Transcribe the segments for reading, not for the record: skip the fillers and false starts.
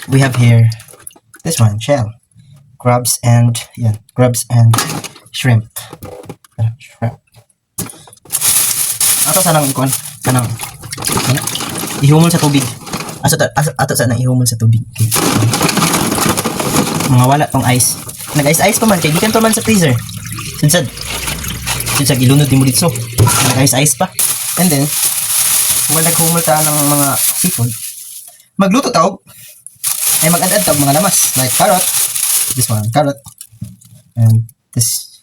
we have here this one, shell. Crabs and, shrimp. Shrimp. Ato sanang ikon, kanang, ihumol sa tubig. Ato sanang ihumol sa tubig. Okay. Mga wala tong ice. Nag-ice pa man, kay gikan to man sa freezer. Sudsad ilunod ni mo dito. Nag-ice pa. And then, kung naghumol ta ng mga seafood, magluto tao, ay mag-add tao mga lamas, like carrot, this one, carrot, and this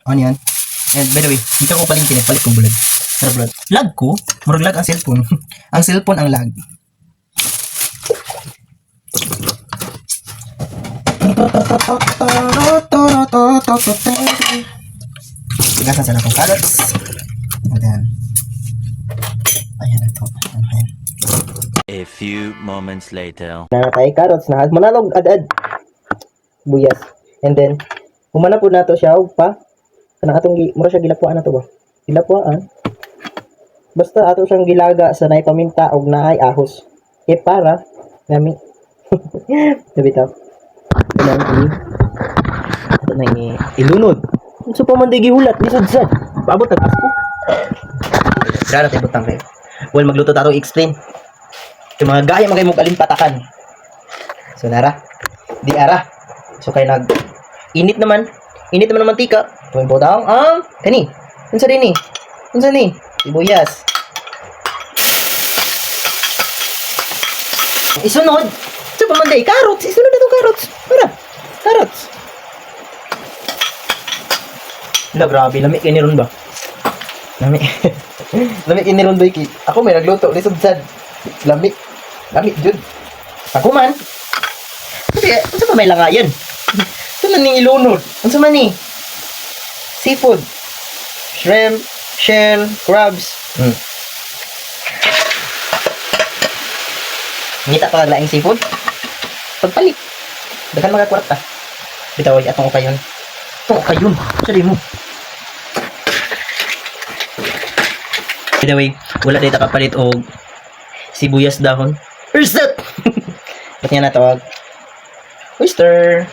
onion. And by the way, dito ko paling palit kong bulag. Pero bulag. Lag ko, murag lag ang cellphone. Ang cellphone ang lag. Tigasan sana itong carrots. And then, ayan ito. Ayan. A few moments later. Nakakay carrots na manalog ad-ad. Buyas. And then, humana po nato siya pa. Kanang atong mura siya gilapuan na to ba? Gilapuan. Basta ato siyang gilaga sa naay paminta og naay ahos. E para nami. Nabitaw. Ato na ilunod. So pa man di gihulat ni sudsad. Paabot ta ko. Dara tayo butang kayo. Well, magluto tato explain. Yung mga gaya magay mong alimpatakan. So nara. Di ara. So kay init naman ang mantika. Tuwing po daw ang kani. Unsa din ni? Sibuyas. Isunod. So pamanday carrots. Isunod na itong carrots. Para. Carrots. Wala, grabe. Lamig kayo ni Ron ba? Lamig kayo ni Ron ba, Iki? Ako may nagluto. Lisod sad. Lamig. Jud. Ako man. Kasi, ano pa may langayan? Ito na ning ilunod. Ano man ni? Seafood. Shrimp, shell, crabs. Ngita pa laing seafood. Pagpalit. Dagan magkakwarta. Bitawag atong okayon. Itong okayon. Sorry mo. By the way, wala dito kapalit o sibuyas dahon. Where's that? Ba't nga natawag? Oyster.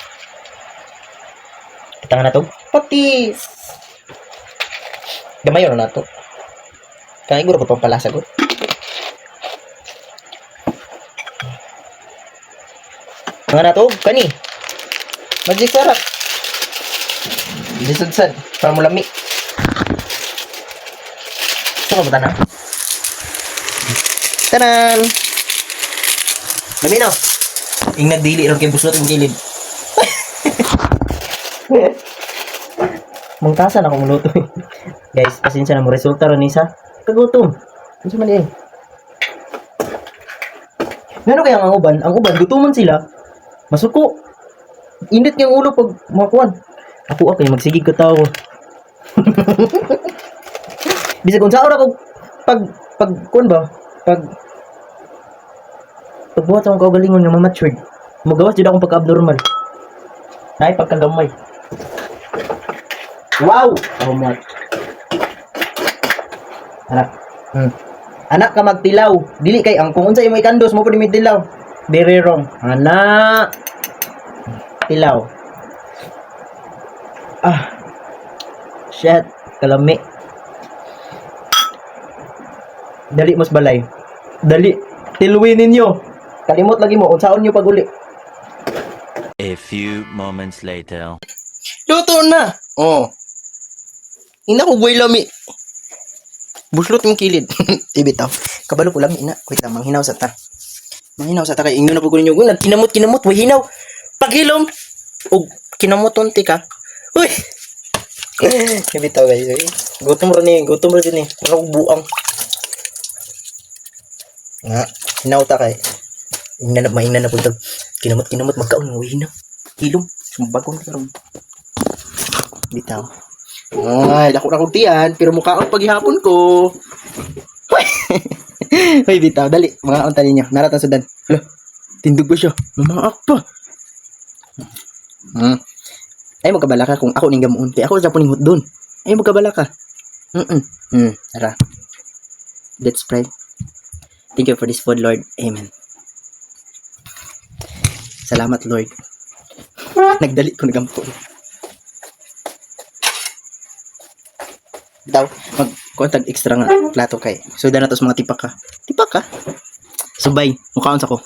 Kita nga na to. Patis. Gamay yun na to. Kaya guro ko pang palasa ko. Mga na to. Kani. Magic sarap. Disudsad. Para mo lami. Ito ka ba na? Tanan! Lami na. Ing nagdili ron kay buslot ang gilid. Mangkasan ako muluto. Guys, pasensya na mo resulta ron isa. Kagutom. Ano man eh. Ngano kaya ang uban? Ang uban gutuman sila. Masuko. Init ng ulo pag makuan. Ako kay magsigig ka tao. Bisag kung saan ako pag kuan ba? Pagbuhat sa akong kaugalingon nga ma-matured. Magawas jud akong pagka-abnormal. Nay pagkagamay. Wow! Oh my. Anak ka magtilaw. Dili kay ang kung unsa imong ikandos mo pud mi tilaw. Very wrong. Anak. Tilaw. Shit. Kalami. Dali mas balay. Dali. Tilwi ninyo. Kalimot lagi mo. Unsaon nyo pag-uli. A few moments later. Luto na. Oh. Ina ko buhay lami. Buslot yung kilid. Ibitaw. Kabalo ko lami ina. Wait lang. Manghinaw sa ta. Kay ingno na po ko ninyo. Kinamot. Way hinaw. Paghilom. O kinamot unti ka. Uy. Ibitaw guys. Gutom rin eh. Parang buang. Nga. Hinaw ta kay. Mahina na po ito. Kinamot. Magkaon. Way hinaw. Hilom. Sumbagong karon. Bitaw. Ay, lako tiyan, pero mukhaon paghihapon ko. Hoy, bitaw, dali, mga unta ninyo. Naratan sudan. Hala, tindog ba siya? Mamaak pa. Ay, magkabala ka kung ako ning gamuon. Kaya ako sa puning doon. Ay, magkabala ka. Tara. Let's pray. Thank you for this food, Lord. Amen. Salamat, Lord. Nagdali ko nagampo. Daw, magkontag extra nga plato kay. So, na to sa mga tipaka. Tipaka? Subay, mukhaon sa ko.